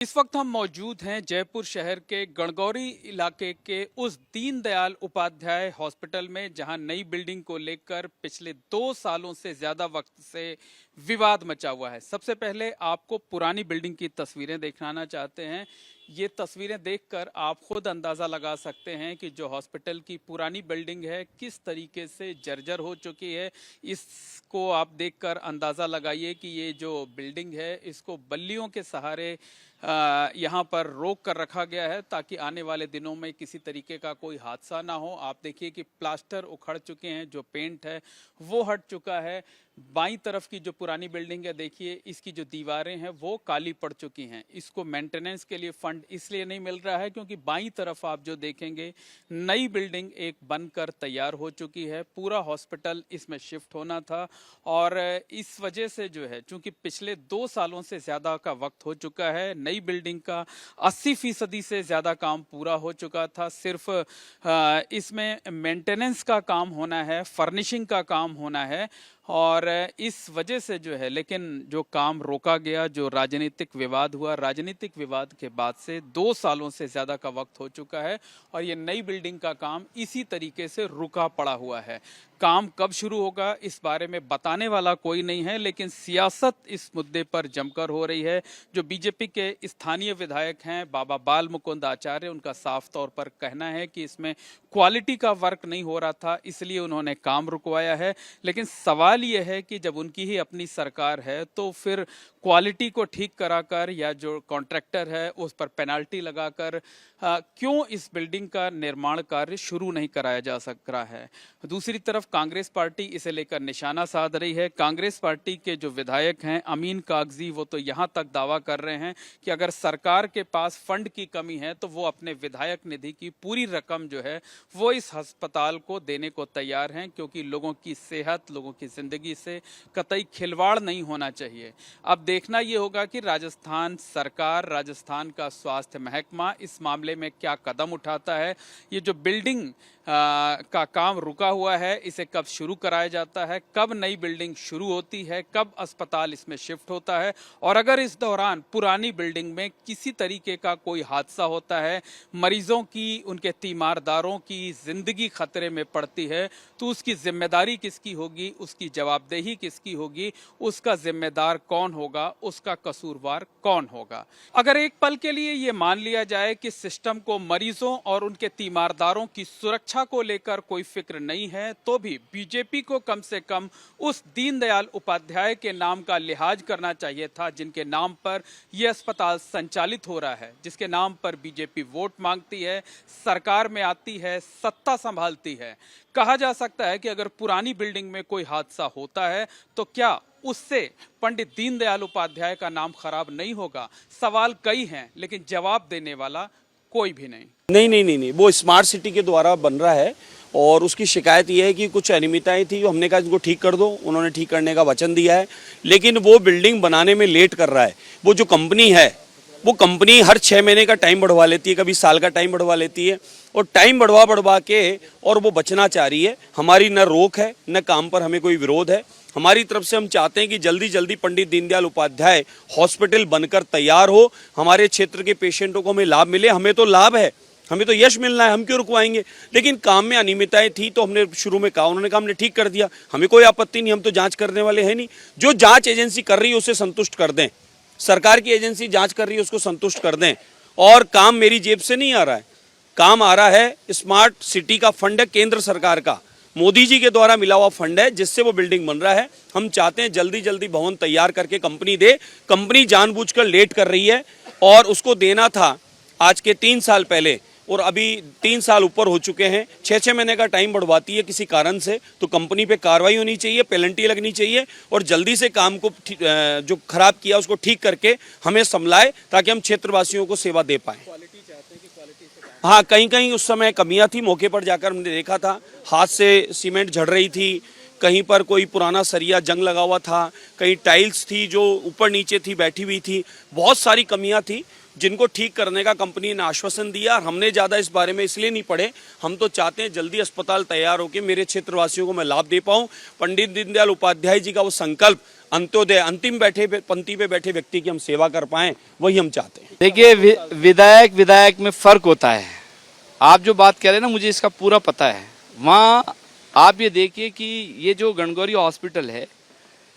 इस वक्त हम मौजूद हैं जयपुर शहर के गणगौरी इलाके के उस दीनदयाल उपाध्याय हॉस्पिटल में, जहां नई बिल्डिंग को लेकर पिछले 2 सालों से ज्यादा वक्त से विवाद मचा हुआ है। सबसे पहले आपको पुरानी बिल्डिंग की तस्वीरें दिखाना चाहते हैं। ये तस्वीरें देखकर आप खुद अंदाजा लगा सकते हैं कि जो हॉस्पिटल की पुरानी बिल्डिंग है किस तरीके से जर्जर हो चुकी है। इसको आप देखकर अंदाजा लगाइए कि ये जो बिल्डिंग है इसको बल्लियों के सहारे यहाँ पर रोक कर रखा गया है ताकि आने वाले दिनों में किसी तरीके का कोई हादसा ना हो। आप देखिए कि प्लास्टर उखड़ चुके हैं, जो पेंट है वो हट चुका है। बाईं तरफ की जो पुरानी बिल्डिंग है, देखिए इसकी जो दीवारें हैं वो काली पड़ चुकी हैं। इसको मेंटेनेंस के लिए फंड इसलिए नहीं मिल रहा है क्योंकि बाईं तरफ आप जो देखेंगे नई बिल्डिंग एक बनकर तैयार हो चुकी है। पूरा हॉस्पिटल इसमें शिफ्ट होना था और इस वजह से जो है, चूंकि पिछले 2 सालों से ज्यादा का वक्त हो चुका है, नई बिल्डिंग का 80% से ज्यादा काम पूरा हो चुका था। सिर्फ इसमें मेंटेनेंस का काम होना है, फर्निशिंग का काम होना है और इस वजह से जो है, लेकिन जो काम रोका गया, जो राजनीतिक विवाद हुआ, राजनीतिक विवाद के बाद से 2 सालों से ज्यादा का वक्त हो चुका है और ये नई बिल्डिंग का काम इसी तरीके से रुका पड़ा हुआ है। काम कब शुरू होगा इस बारे में बताने वाला कोई नहीं है, लेकिन सियासत इस मुद्दे पर जमकर हो रही है। जो बीजेपी के स्थानीय विधायक हैं बाबा बाल मुकुंद आचार्य, उनका साफ तौर पर कहना है कि इसमें क्वालिटी का वर्क नहीं हो रहा था, इसलिए उन्होंने काम रुकवाया है। लेकिन सवाल यह है कि जब उनकी ही अपनी सरकार है तो फिर क्वालिटी को ठीक कराकर या जो कॉन्ट्रैक्टर है उस पर पेनाल्टी लगाकर क्यों इस बिल्डिंग का निर्माण कार्य शुरू नहीं कराया जा सक रहा है। दूसरी तरफ कांग्रेस पार्टी इसे लेकर निशाना साध रही है। कांग्रेस पार्टी के जो विधायक हैं अमीन कागजी, वो तो यहाँ तक दावा कर रहे हैं कि अगर सरकार के पास फंड की कमी है तो वो अपने विधायक निधि की पूरी रकम जो है वो इस अस्पताल को देने को तैयार हैं, क्योंकि लोगों की सेहत, लोगों की जिंदगी से कतई खिलवाड़ नहीं होना चाहिए। अब देखना ये होगा कि राजस्थान सरकार, राजस्थान का स्वास्थ्य महकमा इस मामले में क्या कदम उठाता है। ये जो बिल्डिंग का काम रुका हुआ है इसे कब शुरू कराया जाता है, कब नई बिल्डिंग शुरू होती है, कब अस्पताल इसमें शिफ्ट होता है, और अगर इस दौरान पुरानी बिल्डिंग में किसी तरीके का कोई हादसा होता है, मरीजों की, उनके तीमारदारों की जिंदगी खतरे में पड़ती है, तो उसकी जिम्मेदारी किसकी होगी, उसकी जवाबदेही किसकी होगी, उसका जिम्मेदार कौन होगा, उसका कसूरवार कौन होगा। अगर एक पल के लिए ये मान लिया जाए कि सिस्टम को मरीजों और उनके तीमारदारों की सुरक्षा को लेकर कोई फिक्र नहीं है, तो भी बीजेपी को कम से कम उस दीनदयाल उपाध्याय के नाम का लिहाज करना चाहिए था जिनके नाम पर यह अस्पताल संचालित हो रहा है, जिसके नाम पर बीजेपी वोट मांगती है, सरकार में आती है, सत्ता संभालती है। कहा जा सकता है कि अगर पुरानी बिल्डिंग में कोई हादसा होता है तो क्या उससे पंडित दीनदयाल उपाध्याय का नाम खराब नहीं होगा। सवाल कई हैं लेकिन जवाब देने वाला कोई भी नहीं। नहीं, वो स्मार्ट सिटी के द्वारा बन रहा है और उसकी शिकायत ये है कि कुछ अनियमितताएं थी, जो हमने कहा इनको ठीक कर दो, उन्होंने ठीक करने का वचन दिया है, लेकिन वो बिल्डिंग बनाने में लेट कर रहा है। वो जो कंपनी है वो कंपनी हर 6 महीने का टाइम बढ़वा लेती है, कभी साल का टाइम बढ़वा लेती है और टाइम बढ़वा के और वो बचना चाह रही है। हमारी न रोक है न काम पर हमें कोई विरोध है। हमारी तरफ से हम चाहते हैं कि जल्दी जल्दी पंडित दीनदयाल उपाध्याय हॉस्पिटल बनकर तैयार हो, हमारे क्षेत्र के पेशेंटों को हमें लाभ मिले। हमें तो लाभ है, हमें तो यश मिलना है, हम क्यों रुकवाएंगे। लेकिन काम में अनियमितताएं थी तो हमने शुरू में कहा, उन्होंने कहा हमने ठीक कर दिया, हमें कोई आपत्ति नहीं, हम तो जांच करने वाले हैं नहीं। जो जांच एजेंसी कर रही है उसे संतुष्ट कर दें, सरकार की एजेंसी जांच कर रही है उसको संतुष्ट कर दें। और काम मेरी जेब से नहीं आ रहा है, काम आ रहा है स्मार्ट सिटी का फंड है, केंद्र सरकार का, मोदी जी के द्वारा मिला हुआ फंड है, जिससे वो बिल्डिंग बन रहा है। हम चाहते हैं जल्दी जल्दी भवन तैयार करके कंपनी दे। कंपनी जानबूझकर लेट कर रही है और उसको देना था आज के 3 साल पहले और अभी 3 साल ऊपर हो चुके हैं। 6-6 महीने का टाइम बढ़वाती है किसी कारण से, तो कंपनी पे कार्रवाई होनी चाहिए, पेनल्टी लगनी चाहिए और जल्दी से काम को जो खराब किया उसको ठीक करके हमें संभलाए, ताकि हम क्षेत्रवासियों को सेवा दे पाएं। हाँ, कहीं कहीं उस समय कमियां थी, मौके पर जाकर हमने देखा था, हाथ से सीमेंट झड़ रही थी, कहीं पर कोई पुराना सरिया जंग लगा हुआ था, कहीं टाइल्स थी जो ऊपर नीचे थी, बैठी हुई थी, बहुत सारी कमियां थी जिनको ठीक करने का कंपनी ने आश्वासन दिया। हमने ज़्यादा इस बारे में इसलिए नहीं पढ़े, हम तो चाहते हैं जल्दी अस्पताल तैयार होकर मेरे क्षेत्रवासियों को मैं लाभ दे पाऊँ। पंडित दीनदयाल उपाध्याय जी का वो संकल्प अंत्योदय अंतिम पंक्ति पे बैठे व्यक्ति की हम सेवा कर पाएं, वही हम चाहते हैं। देखिए विधायक में फर्क होता है। आप जो बात कह रहे हैं ना, मुझे इसका पूरा पता है। वहाँ आप ये देखिए कि ये जो गणगौरी हॉस्पिटल है,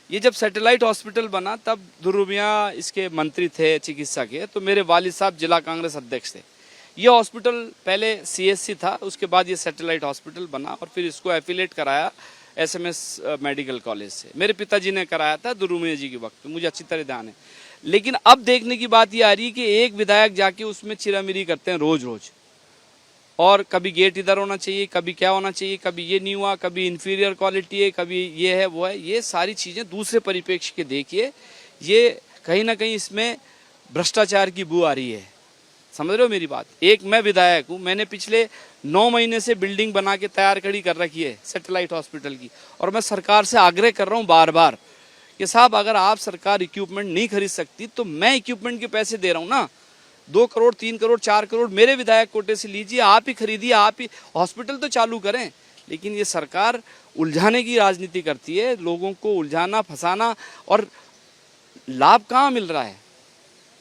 ये जब सैटेलाइट हॉस्पिटल बना तब दुर्मिया इसके मंत्री थे चिकित्सा के, तो मेरे वालिद साहब जिला कांग्रेस अध्यक्ष थे। ये हॉस्पिटल पहले सीएससी था, उसके बाद ये सैटेलाइट हॉस्पिटल बना और फिर इसको एफिलेट कराया एसएमएस मेडिकल कॉलेज से। मेरे पिताजी ने कराया था दुर्मिया जी के वक्त, मुझे अच्छी तरह ध्यान है। लेकिन अब देखने की बात ये आ रही है कि एक विधायक जाके उसमें चिरामिरी करते हैं रोज रोज, और कभी गेट इधर होना चाहिए, कभी क्या होना चाहिए, कभी ये नहीं हुआ, कभी इंफीरियर क्वालिटी है, कभी ये है वो है। ये सारी चीज़ें दूसरे परिप्रेक्ष्य के देखिए, ये कहीं ना कहीं इसमें भ्रष्टाचार की बू आ रही है। समझ रहे हो मेरी बात? एक मैं विधायक हूँ, मैंने पिछले 9 महीने से बिल्डिंग बना के तैयार खड़ी कर रखी है सैटेलाइट हॉस्पिटल की, और मैं सरकार से आग्रह कर रहा हूँ बार बार कि साहब अगर आप सरकार इक्विपमेंट नहीं खरीद सकती तो मैं इक्विपमेंट के पैसे दे रहा हूँ ना, 2 करोड़ 3 करोड़ 4 करोड़ मेरे विधायक कोटे से लीजिए, आप ही खरीदिए, आप ही हॉस्पिटल तो चालू करें। लेकिन ये सरकार उलझाने की राजनीति करती है, लोगों को उलझाना फंसाना, और लाभ कहाँ मिल रहा है?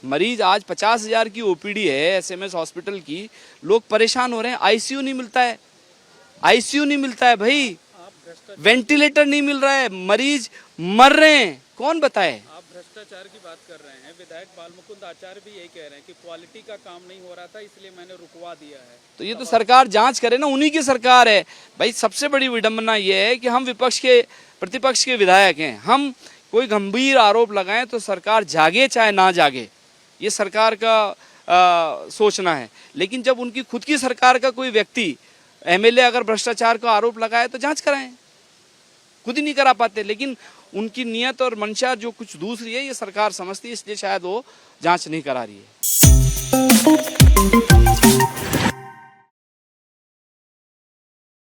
मरीज आज 50,000 की ओपीडी है एसएमएस हॉस्पिटल की, लोग परेशान हो रहे हैं। आईसीयू नहीं मिलता है, आईसीयू नहीं मिलता है भाई, वेंटिलेटर नहीं मिल रहा है, मरीज मर रहे हैं, कौन बताए? आप भ्रष्टाचार की बात कर रहे हैं, विधायक बालमुकुंद आचार्य भी यही कह रहे हैं कि क्वालिटी का काम नहीं हो रहा था इसलिए मैंने रुकवा दिया है। तो ये तो सरकार जांच करे ना, उन्हीं की सरकार है भाई। सबसे बड़ी विडंबना ये है कि हम विपक्ष के प्रतिपक्ष के विधायक हैं, हम कोई गंभीर आरोप लगाएं तो सरकार जागे चाहे ना जागे, ये सरकार का सोचना है। लेकिन जब उनकी खुद की सरकार का कोई व्यक्ति एमएलए अगर भ्रष्टाचार का आरोप लगाए तो जांच कराएं, खुद ही नहीं करा पाते। लेकिन उनकी नियत और मंशा जो कुछ दूसरी है, ये सरकार समझती है, इसलिए शायद वो जांच नहीं करा रही है।